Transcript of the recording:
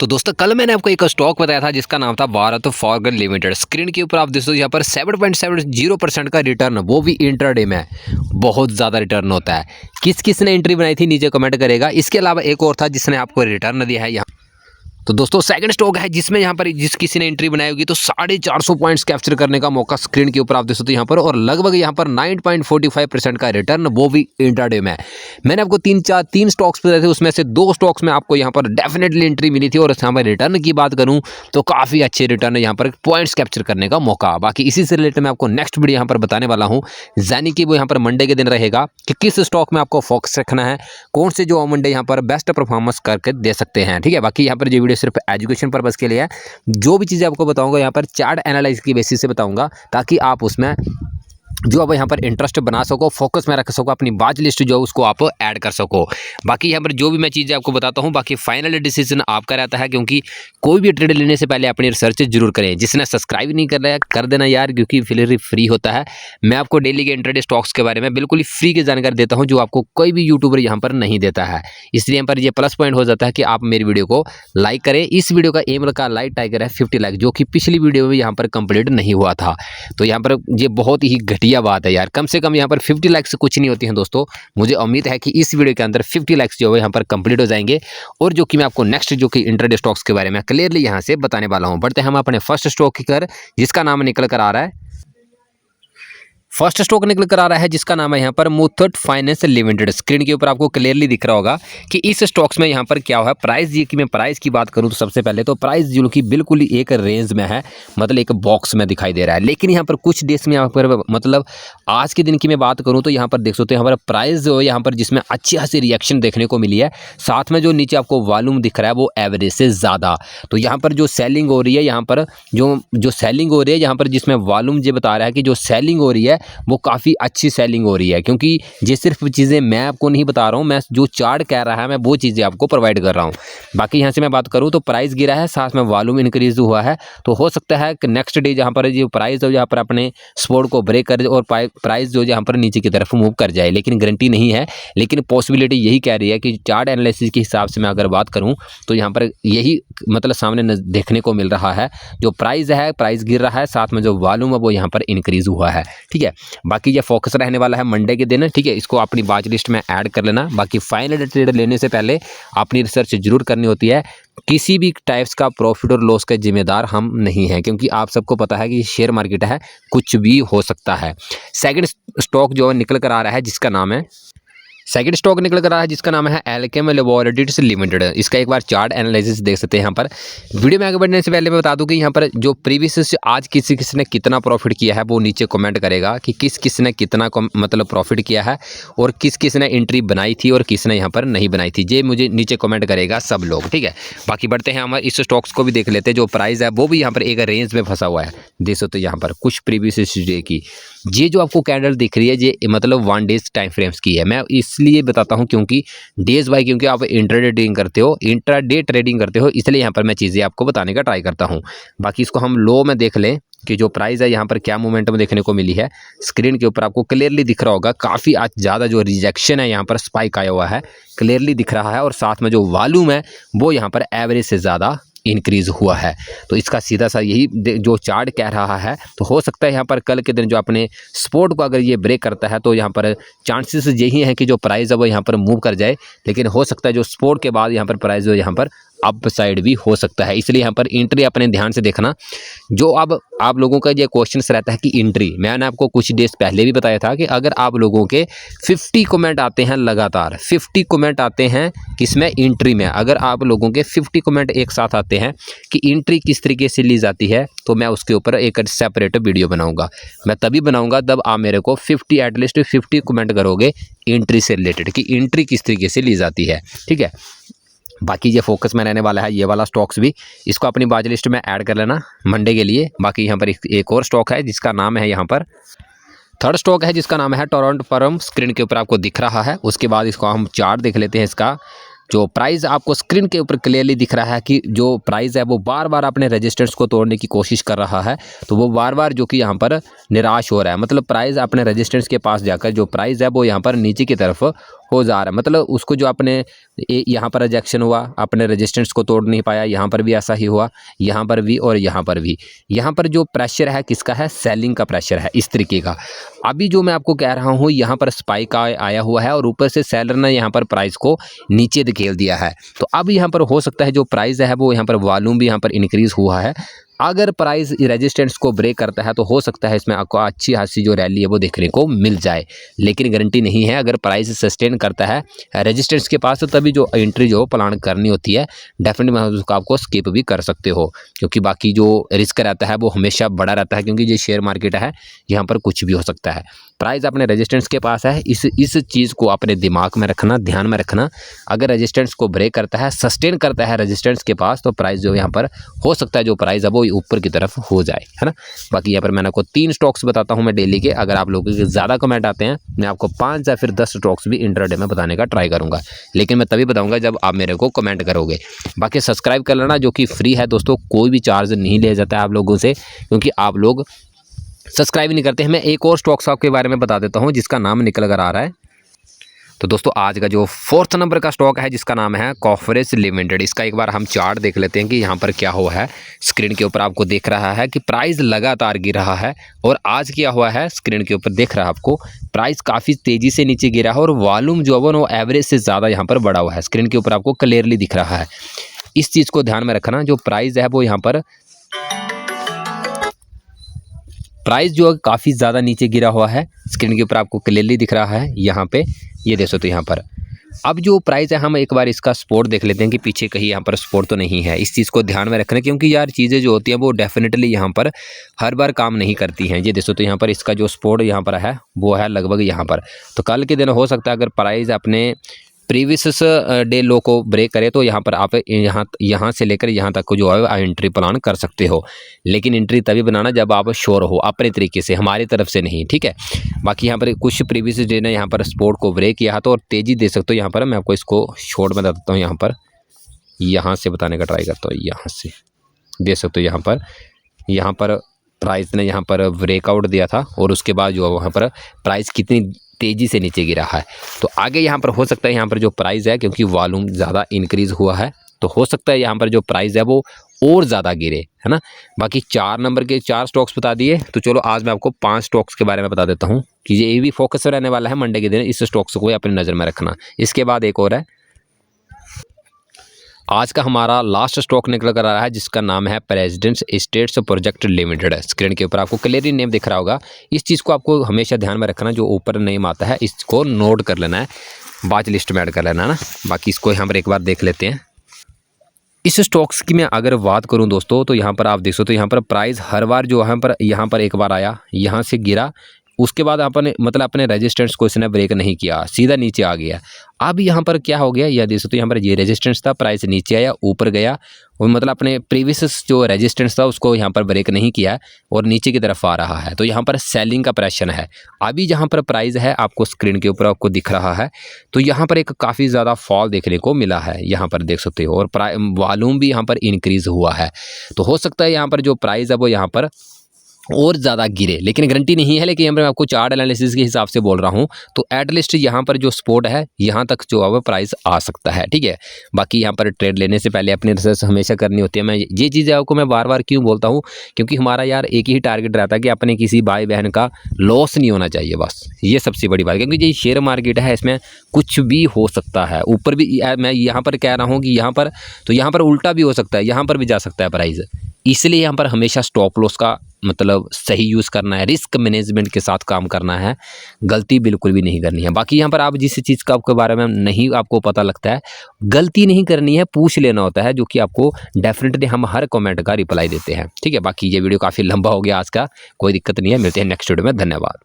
तो दोस्तों कल मैंने आपको एक स्टॉक बताया था जिसका नाम था भारत फॉर्गन लिमिटेड। स्क्रीन के ऊपर आप देखो यहाँ पर 7.70% का रिटर्न, वो भी इंट्राडे में। बहुत ज़्यादा रिटर्न होता है। किस किस ने एंट्री बनाई थी नीचे कमेंट करेगा। इसके अलावा एक और था जिसने आपको रिटर्न दिया है यहाँ। तो दोस्तों सेकंड स्टॉक है जिसमें यहाँ पर जिस किसी ने एंट्री बनाई होगी तो 450 पॉइंट्स कैप्चर करने का मौका स्क्रीन के ऊपर आप देख सकते हो यहाँ पर, और लगभग यहाँ पर 9.45% का रिटर्न, वो भी इंट्राडे में। मैंने आपको तीन स्टॉक्स बताए थे, उसमें से 2 स्टॉक्स में आपको यहाँ पर डेफिनेटली एंट्री मिली थी। और यहाँ पर रिटर्न की बात करूँ तो काफ़ी अच्छे रिटर्न है यहाँ पर, पॉइंट्स कैप्चर करने का मौका। बाकी इसी से रिलेटेड मैं आपको नेक्स्ट वीडियो यहाँ पर बताने वाला हूँ, यानी कि वो यहाँ पर मंडे के दिन रहेगा कि किस स्टॉक में आपको फोकस रखना है, कौन से जो मंडे यहाँ पर बेस्ट परफॉर्मेंस करके दे सकते हैं। ठीक है, बाकी यहाँ पर जो वीडियो सिर्फ एजुकेशन पर्पस के लिए है। जो भी चीज़ें आपको बताऊंगा यहाँ पर चार्ट एनालिसिस की बेसिस से बताऊंगा, ताकि आप उसमें जो आप यहाँ पर इंटरेस्ट बना सको, फोकस में रख सको, अपनी वॉच लिस्ट जो उसको आप ऐड कर सको। बाकी यहाँ पर जो भी मैं चीज़ें आपको बताता हूँ, बाकी फाइनल डिसीजन आपका रहता है, क्योंकि कोई भी ट्रेड लेने से पहले अपनी रिसर्च जरूर करें। जिसने सब्सक्राइब नहीं कर रहा है कर देना यार, क्योंकि फिर फ्री होता है। मैं आपको डेली के इंट्राडे स्टॉक्स के बारे में बिल्कुल ही फ्री की जानकारी देता हूँ, जो आपको कोई भी यूट्यूबर यहाँ पर नहीं देता है। इसलिए यहाँ पर ये प्लस पॉइंट हो जाता है कि आप मेरी वीडियो को लाइक करें। इस वीडियो का एम का लाइक टाइगर है 50 लाइक, जो कि पिछली वीडियो में यहाँ पर कंप्लीट नहीं हुआ था। तो यहाँ पर ये बहुत ही घटिया बात है यार। कम से कम यहाँ पर 50 लाइक्स से कुछ नहीं होती हैं दोस्तों। मुझे उम्मीद है कि इस वीडियो के अंदर 50 लाइक्स जो है यहाँ पर कंप्लीट हो जाएंगे, और जो कि मैं आपको नेक्स्ट जो कि इंट्राडे स्टॉक्स के बारे में क्लियरली यहाँ से बताने वाला हूँ। बढ़ते हैं हम अपने फर्स्ट स्टॉक की कर, जिसका नाम निकल कर आ रहा है, फर्स्ट स्टॉक निकल कर आ रहा है जिसका नाम है यहाँ पर मुथूट फाइनेंस लिमिटेड। स्क्रीन के ऊपर आपको क्लियरली दिख रहा होगा कि इस स्टॉक्स में यहाँ पर क्या हुआ है। प्राइस ये कि मैं प्राइस की बात करूँ तो सबसे पहले तो प्राइस जो कि बिल्कुल ही एक रेंज में है, मतलब एक बॉक्स में दिखाई दे रहा है। लेकिन यहाँ पर कुछ देश में यहाँ पर मतलब आज के दिन की मैं बात करूँ तो यहाँ पर देख सकते हो यहाँ पर प्राइस जो है यहाँ पर जिसमें अच्छी खासी रिएक्शन देखने को मिली है। साथ में जो नीचे आपको वॉल्यूम दिख रहा है वो एवरेज से ज़्यादा। तो यहाँ पर जो सेलिंग हो रही है, यहाँ पर जो सेलिंग हो रही है, यहाँ पर जिसमें वॉल्यूम ये बता रहा है कि जो सेलिंग हो रही है वो काफ़ी अच्छी सेलिंग हो रही है। क्योंकि ये सिर्फ चीज़ें मैं आपको नहीं बता रहा हूँ, मैं जो चार्ट कह रहा है मैं वो चीज़ें आपको प्रोवाइड कर रहा हूँ। बाकी यहाँ से मैं बात करूँ तो प्राइस गिरा है, साथ में वॉल्यूम इंक्रीज हुआ है। तो हो सकता है कि नेक्स्ट डे जहाँ पर जो प्राइस है यहाँ पर अपने सपोर्ट को ब्रेक कर और प्राइस जो यहाँ पर नीचे की तरफ मूव कर जाए, लेकिन गारंटी नहीं है। लेकिन पॉसिबिलिटी यही कह रही है कि चार्ट एनालिसिस के हिसाब से मैं अगर बात करूँ तो यहाँ पर यही मतलब सामने देखने को मिल रहा है। जो प्राइस है, प्राइस गिर रहा है, साथ में जो वॉल्यूम है वो यहाँ पर इंक्रीज हुआ है। ठीक है, बाकी ये फोकस रहने वाला है मंडे के दिन। ठीक है, इसको अपनी वॉच लिस्ट में ऐड कर लेना। बाकी फाइनल ट्रेड लेने से पहले अपनी रिसर्च जरूर करनी होती है। किसी भी टाइप्स का प्रॉफिट और लॉस का जिम्मेदार हम नहीं हैं, क्योंकि आप सबको पता है कि शेयर मार्केट है, कुछ भी हो सकता है। सेकंड स्टॉक जो निकल कर आ रहा है जिसका नाम है, सेकंड स्टॉक निकल कर रहा है जिसका नाम है एल्केम लैबोरेटरीज लिमिटेड। इसका एक बार चार्ट एनालिसिस देख सकते हैं। यहाँ पर वीडियो में आगे बढ़ने से पहले मैं बता दूं कि यहाँ पर जो प्रीवियस से आज किसी ने कितना प्रॉफिट किया है वो नीचे कमेंट करेगा कि किस ने कितना मतलब प्रॉफिट किया है, और किस ने एंट्री बनाई थी और किसने यहाँ पर नहीं बनाई थी। ये मुझे नीचे कमेंट करेगा सब लोग। ठीक है, बाकी बढ़ते हैं हम इस स्टॉक्स को भी देख लेते हैं। जो प्राइस है वो भी यहाँ पर एक रेंज में फंसा हुआ है, देख सकते हो यहाँ पर कुछ प्रीवियस डे की। ये जो आपको कैंडल दिख रही है ये मतलब 1 डेज टाइम फ्रेम्स की है। मैं इसलिए बताता हूँ क्योंकि डेज बाय, क्योंकि आप इंट्राडे ट्रेडिंग करते हो, इंट्राडे ट्रेडिंग करते हो, इसलिए यहाँ पर मैं चीज़ें आपको बताने का ट्राई करता हूँ। बाकी इसको हम लो में देख लें कि जो प्राइस है यहाँ पर क्या मोमेंटम देखने को मिली है। स्क्रीन के ऊपर आपको क्लियरली दिख रहा होगा काफ़ी ज़्यादा जो रिजेक्शन है यहाँ पर स्पाइक आया हुआ है, क्लियरली दिख रहा है। और साथ में जो वॉल्यूम है वो यहाँ पर एवरेज से ज़्यादा इंक्रीज हुआ है। तो इसका सीधा सा यही जो चार्ट कह रहा है। तो हो सकता है यहाँ पर कल के दिन जो अपने सपोर्ट को अगर ये ब्रेक करता है तो यहाँ पर चांसेस यही है कि जो प्राइस है वो यहाँ पर मूव कर जाए। लेकिन हो सकता है जो सपोर्ट के बाद यहाँ पर प्राइस जो यहाँ पर अप साइड भी हो सकता है। इसलिए यहाँ पर एंट्री अपने ध्यान से देखना। जो अब आप लोगों का ये क्वेश्चन रहता है कि एंट्री, मैंने आपको कुछ डेज पहले भी बताया था कि अगर आप लोगों के 50 कमेंट आते हैं लगातार, 50 कमेंट आते हैं किसमें, एंट्री में, अगर आप लोगों के 50 कमेंट एक साथ आते हैं कि एंट्री किस तरीके से ली जाती है, तो मैं उसके ऊपर एक सेपरेट वीडियो बनाऊंगा। मैं तभी बनाऊंगा जब आप मेरे को 50 एटलीस्ट 50 कमेंट करोगे एंट्री से रिलेटेड कि एंट्री किस तरीके से ली जाती है। ठीक है, बाकी ये फोकस में रहने वाला है ये वाला स्टॉक्स भी, इसको अपनी वॉच लिस्ट में ऐड कर लेना मंडे के लिए। बाकी यहाँ पर एक और स्टॉक है जिसका नाम है, यहाँ पर थर्ड स्टॉक है जिसका नाम है टोरंटो फर्म। स्क्रीन के ऊपर आपको दिख रहा है। उसके बाद इसको हम चार्ट देख लेते हैं। इसका जो प्राइस आपको स्क्रीन के ऊपर क्लियरली दिख रहा है कि जो प्राइस है वो बार बार अपने रेजिस्टेंस को तोड़ने की कोशिश कर रहा है। तो वो बार बार जो कि यहाँ पर निराश हो रहा है, मतलब प्राइस अपने रेजिस्टेंस के पास जाकर जो प्राइस है वो यहाँ पर नीचे की तरफ हो जा रहा है, मतलब उसको जो आपने यहाँ पर रिजेक्शन हुआ, आपने रेजिस्टेंस को तोड़ नहीं पाया, यहाँ पर भी ऐसा ही हुआ, यहाँ पर भी और यहाँ पर भी। यहाँ पर जो प्रेशर है किसका है, सेलिंग का प्रेशर है इस तरीके का। अभी जो मैं आपको कह रहा हूँ यहाँ पर स्पाइक आया हुआ है और ऊपर से सेलर ने यहाँ पर प्राइस को नीचे धकेल दिया है। तो अब यहाँ पर हो सकता है जो प्राइस है वो यहाँ पर वॉल्यूम भी यहाँ पर इंक्रीज हुआ है। अगर प्राइस रेजिस्टेंस को ब्रेक करता है तो हो सकता है इसमें आपको अच्छी खासी जो रैली है वो देखने को मिल जाए, लेकिन गारंटी नहीं है। अगर प्राइस सस्टेन करता है रेजिस्टेंस के पास तो तभी जो एंट्री जो प्लान करनी होती है डेफिनेटली उसको आपको स्किप भी कर सकते हो, क्योंकि बाकी जो रिस्क रहता है वो हमेशा बड़ा रहता है, क्योंकि ये शेयर मार्केट है, यहाँ पर कुछ भी हो सकता है। प्राइस अपने रेजिस्टेंस के पास है, इस चीज़ को अपने दिमाग में रखना, ध्यान में रखना। अगर रेजिस्टेंस को ब्रेक करता है, सस्टेन करता है रेजिस्टेंस के पास, तो प्राइस जो यहाँ पर हो सकता है जो प्राइस है वो ऊपर की तरफ हो जाए, है ना। बाकी यहाँ पर मैंने आपको 3 स्टॉक्स बताता हूँ मैं डेली के। अगर आप लोगों के ज़्यादा कमेंट आते हैं मैं आपको 5 या फिर 10 स्टॉक्स भी इंट्राडे में बताने का ट्राई करूँगा, लेकिन मैं तभी बताऊँगा जब आप मेरे को कमेंट करोगे। बाकी सब्सक्राइब कर लेना, जो कि फ्री है दोस्तों, कोई भी चार्ज नहीं लिया जाता है आप लोगों से, क्योंकि आप लोग सब्सक्राइब नहीं करते हैं। मैं एक और स्टॉक्स आपके बारे में बता देता हूँ जिसका नाम निकल कर आ रहा है। तो दोस्तों आज का जो 4th नंबर का स्टॉक है जिसका नाम है कॉफरेज लिमिटेड, इसका एक बार हम चार्ट देख लेते हैं कि यहाँ पर क्या हुआ है। स्क्रीन के ऊपर आपको दिख रहा है कि प्राइस लगातार गिर रहा है, और आज क्या हुआ है स्क्रीन के ऊपर दिख रहा है आपको, प्राइस काफ़ी तेज़ी से नीचे गिरा है और वॉल्यूम जो है वो एवरेज से ज़्यादा यहाँ पर बढ़ा हुआ है। स्क्रीन के ऊपर आपको क्लियरली दिख रहा है। इस चीज़ को ध्यान में रखना, जो प्राइस है वो यहाँ पर प्राइस जो है काफ़ी ज़्यादा नीचे गिरा हुआ है। स्क्रीन के ऊपर आपको क्लियरली दिख रहा है यहाँ पे, ये देखो तो यहाँ पर। अब जो प्राइस है हम एक बार इसका सपोर्ट देख लेते हैं कि पीछे कहीं यहाँ पर सपोर्ट तो नहीं है। इस चीज़ को ध्यान में रखना, क्योंकि यार चीज़ें जो होती हैं वो डेफिनेटली यहाँ पर हर बार काम नहीं करती हैं। ये देखो तो यहाँ पर इसका जो सपोर्ट यहाँ पर है वो है लगभग यहाँ पर। तो कल के दिन हो सकता है अगर प्राइस अपने प्रीवियस डे लो को ब्रेक करे तो यहाँ पर आप यहाँ से लेकर यहाँ तक को जो है एंट्री प्लान कर सकते हो, लेकिन एंट्री तभी बनाना जब आप श्योर हो अपने तरीके से, हमारी तरफ से नहीं, ठीक है। बाकी यहाँ पर कुछ प्रीवियस डे ने यहाँ पर सपोर्ट को ब्रेक किया तो और तेज़ी दे सकते हो। यहाँ पर मैं आपको इसको शॉर्ट में बताता हूँ, यहाँ से बताने का ट्राई करता हूँ। यहाँ से दे सकते हो, यहाँ पर प्राइस ने यहाँ पर ब्रेकआउट दिया था और उसके बाद जो है वहाँ पर प्राइस कितनी तेज़ी से नीचे गिरा है। तो आगे यहाँ पर हो सकता है यहाँ पर जो प्राइस है, क्योंकि वॉल्यूम ज़्यादा इंक्रीज़ हुआ है, तो हो सकता है यहाँ पर जो प्राइस है वो और ज़्यादा गिरे, है ना। बाकी 4 नंबर के 4 स्टॉक्स बता दिए। तो चलो आज मैं आपको 5 स्टॉक्स के बारे में बता देता हूँ कि ये भी फोकस रहने वाला है मंडे के दिन। इस स्टॉक्स को अपनी नज़र में रखना। इसके बाद एक और है, आज का हमारा लास्ट स्टॉक निकल कर आ रहा है जिसका नाम है presidents estates project limited. Screen के ऊपर आपको क्लियरली नेम दिख रहा होगा। इस चीज़ को आपको हमेशा ध्यान में रखना, जो ऊपर नेम आता है इसको नोट कर लेना है, वॉच लिस्ट में ऐड कर लेना है ना। बाकी इसको यहाँ पर एक बार देख लेते हैं। इस स्टॉक्स की मैं अगर बात करूं दोस्तों तो यहाँ पर आप देख सकते हो, यहाँ पर प्राइस हर बार जो यहाँ पर एक बार आया, यहाँ से गिरा, उसके बाद अपने मतलब अपने रेजिस्टेंस को इसने ब्रेक नहीं किया, सीधा नीचे आ गया। अब यहाँ पर क्या हो गया, यह देख सकते हो, यहाँ पर ये रेजिस्टेंस था, प्राइस नीचे आया, ऊपर गया और मतलब अपने प्रीवियस जो रेजिस्टेंस था उसको यहाँ पर ब्रेक नहीं किया और नीचे की तरफ आ रहा है। तो यहाँ पर सेलिंग का प्रेशर है। अभी जहाँ पर प्राइस है आपको स्क्रीन के ऊपर आपको दिख रहा है, तो यहाँ पर एक काफ़ी ज़्यादा फॉल देखने को मिला है, यहाँ पर देख सकते हो, और वॉल्यूम भी यहाँ पर इंक्रीज़ हुआ है। तो हो सकता है यहाँ पर जो प्राइस है वो यहाँ पर और ज़्यादा गिरे, लेकिन गारंटी नहीं है। लेकिन यहाँ पर मैं आपको चार्ट एनालिसिस के हिसाब से बोल रहा हूँ, तो एटलीस्ट यहाँ पर जो सपोर्ट है यहाँ तक जो है वो प्राइस आ सकता है, ठीक है। बाकी यहाँ पर ट्रेड लेने से पहले अपनी रिसर्च हमेशा करनी होती है। मैं ये चीज़ें आपको मैं बार बार क्यों बोलता हूँ, क्योंकि हमारा यार एक ही टारगेट रहता है कि अपने किसी भाई बहन का लॉस नहीं होना चाहिए, बस ये सबसे बड़ी बात। क्योंकि ये शेयर मार्केट है, इसमें कुछ भी हो सकता है। ऊपर भी मैं यहाँ पर कह रहा हूँ कि यहाँ पर तो यहाँ पर उल्टा भी हो सकता है, यहाँ पर भी जा सकता है प्राइस। इसलिए यहाँ पर हमेशा स्टॉप लॉस का मतलब सही यूज़ करना है, रिस्क मैनेजमेंट के साथ काम करना है, गलती बिल्कुल भी नहीं करनी है। बाकी यहाँ पर आप जिस चीज़ का आपके बारे में नहीं आपको पता लगता है, गलती नहीं करनी है, पूछ लेना होता है, जो कि आपको डेफिनेटली हम हर कमेंट का रिप्लाई देते हैं, ठीक है। बाकी ये वीडियो काफ़ी लंबा हो गया आज का, कोई दिक्कत नहीं है। मिलते हैं नेक्स्ट वीडियो में, धन्यवाद।